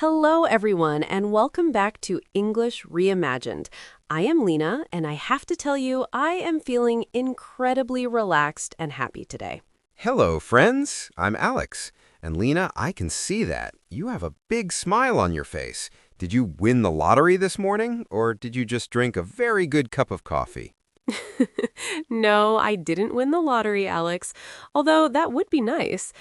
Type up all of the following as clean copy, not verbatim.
Hello, everyone, and welcome back to English Reimagined. I am Lena, and I have to tell you, I am feeling incredibly relaxed and happy today. Hello, friends. I'm Alex. And Lena, I can see that. You have a big smile on your face. Did you win the lottery this morning, or did you just drink a very good cup of coffee? No, I didn't win the lottery, Alex, although that would be nice.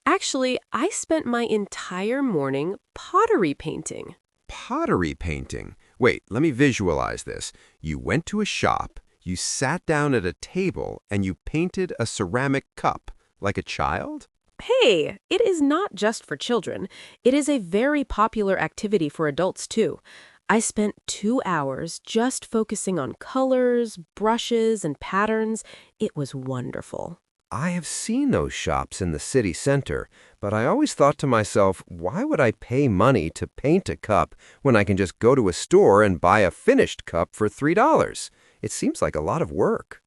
Actually, I spent my entire morning pottery painting. Pottery painting. Wait, let me visualize this. You went to a shop, you sat down at a table, and you painted a ceramic cup, like a child? Hey, it is not just for children. It is a very popular activity for adults, too. I spent 2 hours just focusing on colors, brushes, and patterns. It was wonderful. I have seen those shops in the city center, but I always thought to myself, why would I pay money to paint a cup when I can just go to a store and buy a finished cup for $3? It seems like a lot of work.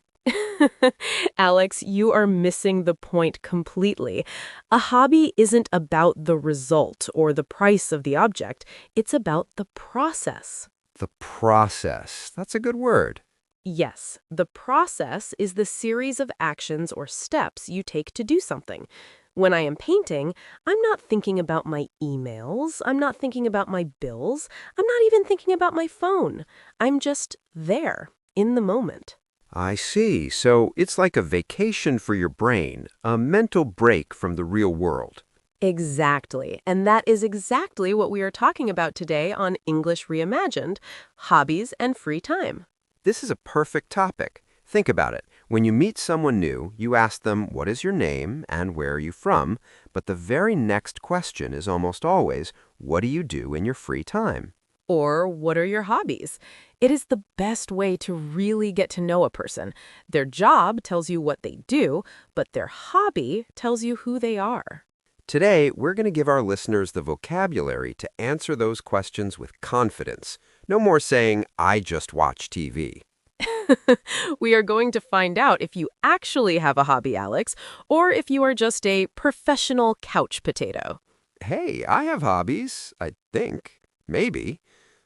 Alex, you are missing the point completely. A hobby isn't about the result or the price of the object. It's about the process. The process. That's a good word. Yes, the process is the series of actions or steps you take to do something. When I am painting, I'm not thinking about my emails, I'm not thinking about my bills, I'm not even thinking about my phone. I'm just there, in the moment. I see. So it's like a vacation for your brain, a mental break from the real world. Exactly. And that is exactly what we are talking about today on English Reimagined, hobbies and free time. This is a perfect topic. Think about it. When you meet someone new, you ask them, what is your name and where are you from? But the very next question is almost always, what do you do in your free time? Or what are your hobbies? It is the best way to really get to know a person. Their job tells you what they do, but their hobby tells you who they are. Today, we're going to give our listeners the vocabulary to answer those questions with confidence. No more saying, I just watch TV. We are going to find out if you actually have a hobby, Alex, or if you are just a professional couch potato. Hey, I have hobbies, I think. Maybe.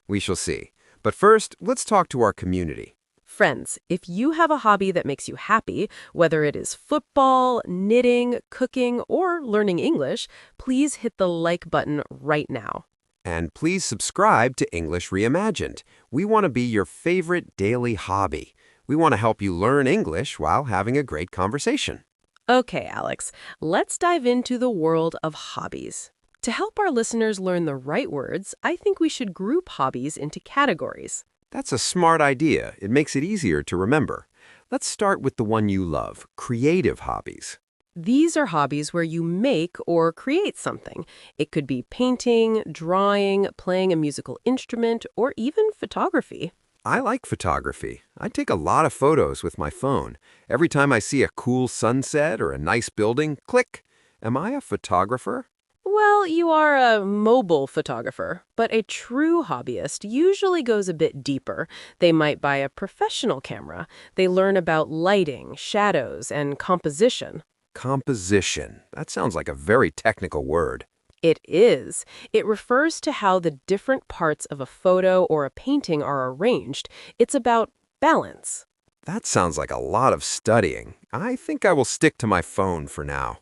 We shall see. But first, let's talk to our community. Friends, if you have a hobby that makes you happy, whether it is football, knitting, cooking, or learning English, please hit the like button right now. And please subscribe to English Reimagined. We want to be your favorite daily hobby. We want to help you learn English while having a great conversation. Okay, Alex, let's dive into the world of hobbies. To help our listeners learn the right words, I think we should group hobbies into categories. That's a smart idea. It makes it easier to remember. Let's start with the one you love, creative hobbies. These are hobbies where you make or create something. It could be painting, drawing, playing a musical instrument, or even photography. I like photography. I take a lot of photos with my phone. Every time I see a cool sunset or a nice building, click. Am I a photographer? Well, you are a mobile photographer, but a true hobbyist usually goes a bit deeper. They might buy a professional camera. They learn about lighting, shadows, and composition. Composition. That sounds like a very technical word. It is. It refers to how the different parts of a photo or a painting are arranged. It's about balance. That sounds like a lot of studying. I think I will stick to my phone for now.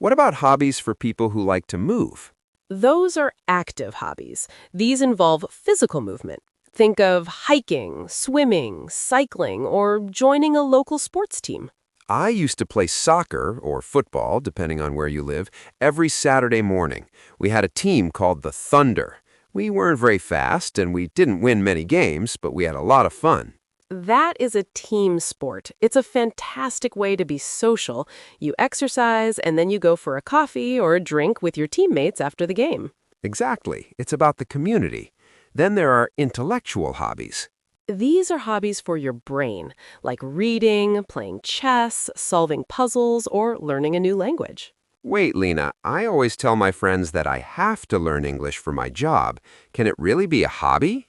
What about hobbies for people who like to move? Those are active hobbies. These involve physical movement. Think of hiking, swimming, cycling, or joining a local sports team. I used to play soccer, or football, depending on where you live, every Saturday morning. We had a team called the Thunder. We weren't very fast, and we didn't win many games, but we had a lot of fun. That is a team sport. It's a fantastic way to be social. You exercise, and then you go for a coffee or a drink with your teammates after the game. Exactly. It's about the community. Then there are intellectual hobbies. These are hobbies for your brain, like reading, playing chess, solving puzzles, or learning a new language. Wait, Lena, I always tell my friends that I have to learn English for my job. Can it really be a hobby?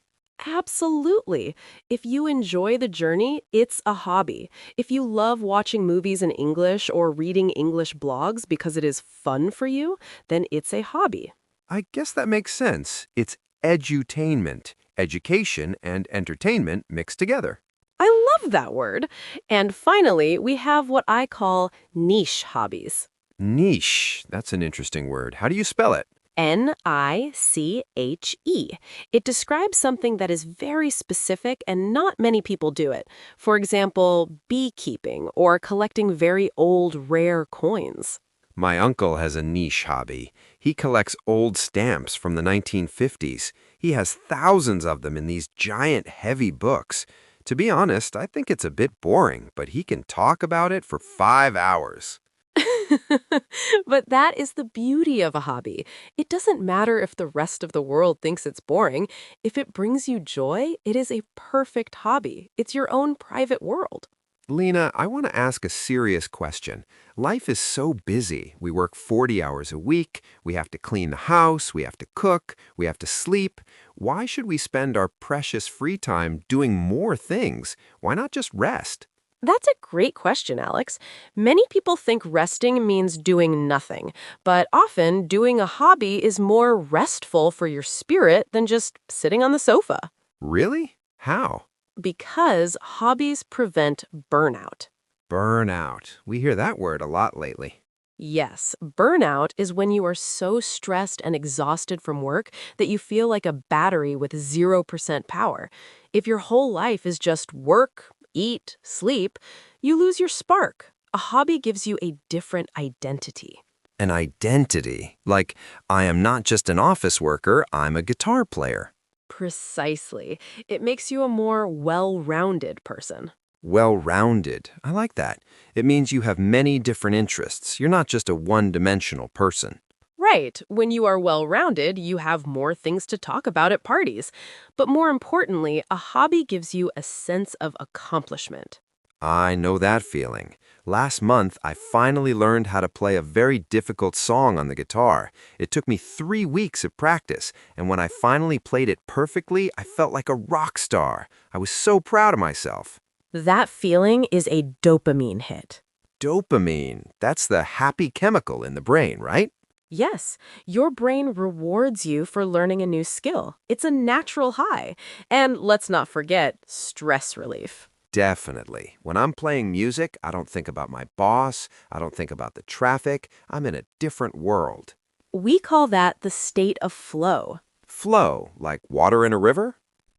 Absolutely. If you enjoy the journey, it's a hobby. If you love watching movies in English or reading English blogs because it is fun for you, then it's a hobby. I guess that makes sense. It's edutainment, education and entertainment mixed together. I love that word. And finally, we have what I call niche hobbies. Niche, that's an interesting word. How do you spell it? Niche. It describes something that is very specific and not many people do it. For example, beekeeping or collecting very old, rare coins. My uncle has a niche hobby. He collects old stamps from the 1950s. He has thousands of them in these giant, heavy books. To be honest, I think it's a bit boring, but he can talk about it for 5 hours. But that is the beauty of a hobby. It doesn't matter if the rest of the world thinks it's boring. If it brings you joy, it is a perfect hobby. It's your own private world. Lena, I want to ask a serious question. Life is so busy. We work 40 hours a week. We have to clean the house. We have to cook. We have to sleep. Why should we spend our precious free time doing more things? Why not just rest? That's a great question, Alex. Many people think resting means doing nothing, but often doing a hobby is more restful for your spirit than just sitting on the sofa. Really? How? Because hobbies prevent burnout. Burnout. We hear that word a lot lately. Yes, burnout is when you are so stressed and exhausted from work that you feel like a battery with 0% power. If your whole life is just work, eat, sleep, you lose your spark. A hobby gives you a different identity. An identity. Like, I am not just an office worker, I'm a guitar player. Precisely. It makes you a more well-rounded person. Well-rounded. I like that. It means you have many different interests. You're not just a one-dimensional person. Right. When you are well-rounded, you have more things to talk about at parties. But more importantly, a hobby gives you a sense of accomplishment. I know that feeling. Last month, I finally learned how to play a very difficult song on the guitar. It took me 3 weeks of practice, and when I finally played it perfectly, I felt like a rock star. I was so proud of myself. That feeling is a dopamine hit. Dopamine, that's the happy chemical in the brain, right? Yes, your brain rewards you for learning a new skill. It's a natural high. And let's not forget stress relief. Definitely. When I'm playing music, I don't think about my boss. I don't think about the traffic. I'm in a different world. We call that the state of flow. Flow, like water in a river?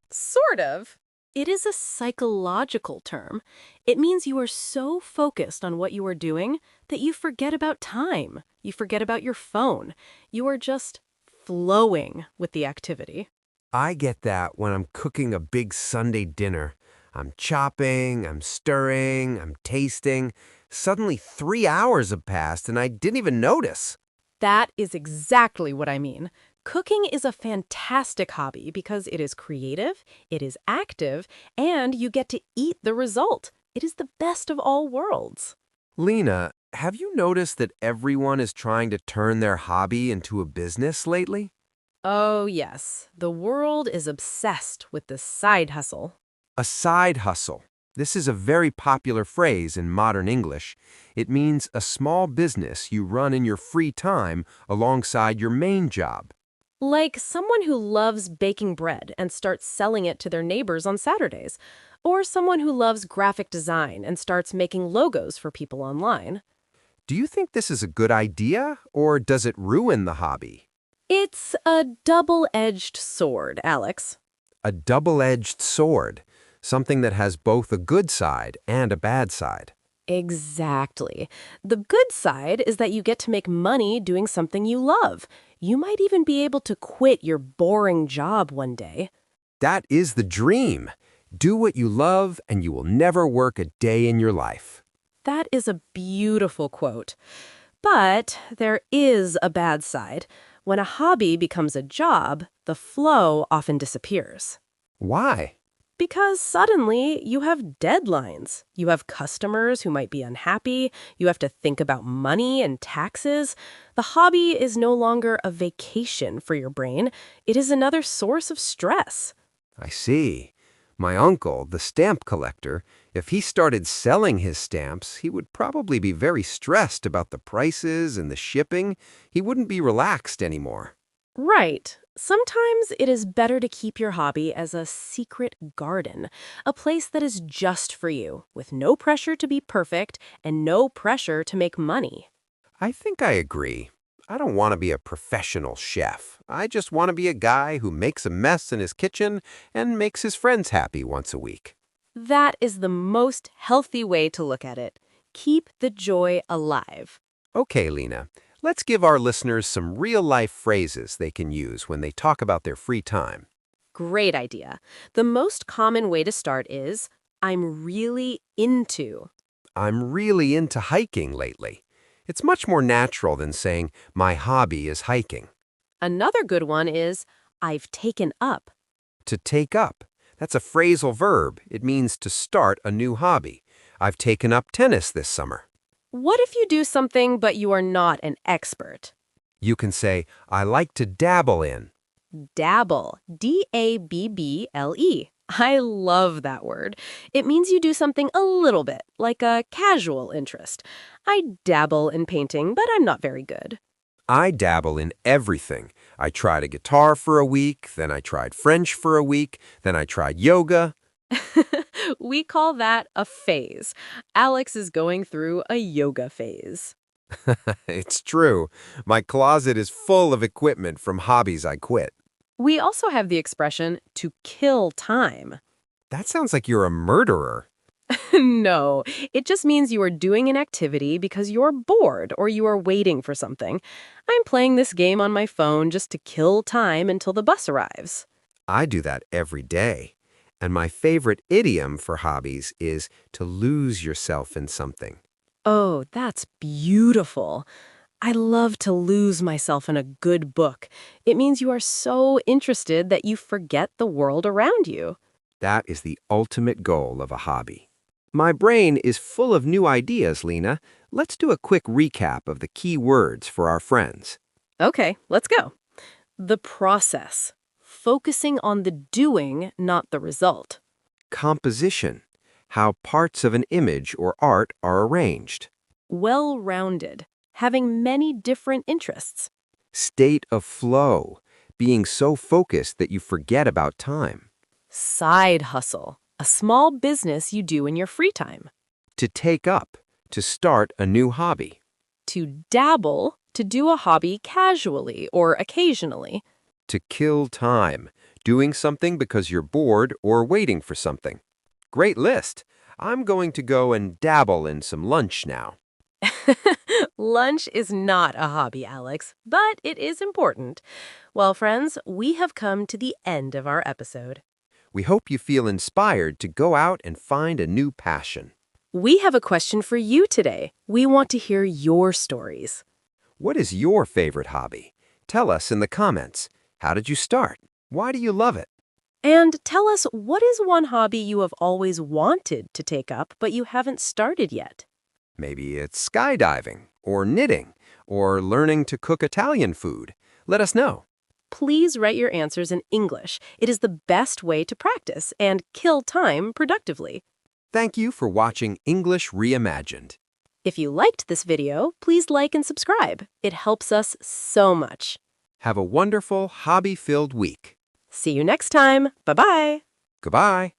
Sort of. It is a psychological term. It means you are so focused on what you are doing that you forget about time. You forget about your phone. You are just flowing with the activity. I get that when I'm cooking a big Sunday dinner. I'm chopping, I'm stirring, I'm tasting. Suddenly 3 hours have passed and I didn't even notice. That is exactly what I mean. Cooking is a fantastic hobby because it is creative, it is active, and you get to eat the result. It is the best of all worlds. Lena, have you noticed that everyone is trying to turn their hobby into a business lately? Oh, yes. The world is obsessed with the side hustle. A side hustle. This is a very popular phrase in modern English. It means a small business you run in your free time alongside your main job. Like someone who loves baking bread and starts selling it to their neighbors on Saturdays. Or someone who loves graphic design and starts making logos for people online. Do you think this is a good idea, or does it ruin the hobby? It's a double-edged sword, Alex. A double-edged sword. Something that has both a good side and a bad side. Exactly. The good side is that you get to make money doing something you love. You might even be able to quit your boring job one day. That is the dream. Do what you love and you will never work a day in your life. That is a beautiful quote. But there is a bad side. When a hobby becomes a job, the flow often disappears. Why? Because suddenly you have deadlines. You have customers who might be unhappy. You have to think about money and taxes. The hobby is no longer a vacation for your brain. It is another source of stress. I see. My uncle, the stamp collector, if he started selling his stamps, he would probably be very stressed about the prices and the shipping. He wouldn't be relaxed anymore. Right. Sometimes it is better to keep your hobby as a secret garden, a place that is just for you, with no pressure to be perfect and no pressure to make money. I think I agree. I don't want to be a professional chef. I just want to be a guy who makes a mess in his kitchen and makes his friends happy once a week. That is the most healthy way to look at it. Keep the joy alive. Okay, Lena, let's give our listeners some real-life phrases they can use when they talk about their free time. Great idea. The most common way to start is, I'm really into. I'm really into hiking lately. It's much more natural than saying, my hobby is hiking. Another good one is, I've taken up. To take up. That's a phrasal verb. It means to start a new hobby. I've taken up tennis this summer. What if you do something but you are not an expert? You can say, I like to dabble in. Dabble. D-A-B-B-L-E. I love that word. It means you do something a little bit, like a casual interest. I dabble in painting, but I'm not very good. I dabble in everything. I tried a guitar for a week, then I tried French for a week, then I tried yoga. We call that a phase. Alex is going through a yoga phase. It's true. My closet is full of equipment from hobbies I quit. We also have the expression to kill time. That sounds like you're a murderer. No, it just means you are doing an activity because you're bored or you are waiting for something. I'm playing this game on my phone just to kill time until the bus arrives. I do that every day. And my favorite idiom for hobbies is to lose yourself in something. Oh, that's beautiful. I love to lose myself in a good book. It means you are so interested that you forget the world around you. That is the ultimate goal of a hobby. My brain is full of new ideas, Lena. Let's do a quick recap of the key words for our friends. Okay, let's go. The process. Focusing on the doing, not the result. Composition. How parts of an image or art are arranged. Well-rounded. Having many different interests. State of flow. Being so focused that you forget about time. Side hustle. A small business you do in your free time. To take up. To start a new hobby. To dabble. To do a hobby casually or occasionally. To kill time. Doing something because you're bored or waiting for something. Great list. I'm going to go and dabble in some lunch now. Lunch is not a hobby, Alex, but it is important. Well, friends, we have come to the end of our episode. We hope you feel inspired to go out and find a new passion. We have a question for you today. We want to hear your stories. What is your favorite hobby? Tell us in the comments. How did you start? Why do you love it? And tell us, what is one hobby you have always wanted to take up, but you haven't started yet? Maybe it's skydiving, or knitting, or learning to cook Italian food. Let us know. Please write your answers in English. It is the best way to practice and kill time productively. Thank you for watching English Reimagined. If you liked this video, please like and subscribe. It helps us so much. Have a wonderful, hobby-filled week. See you next time. Bye-bye. Goodbye.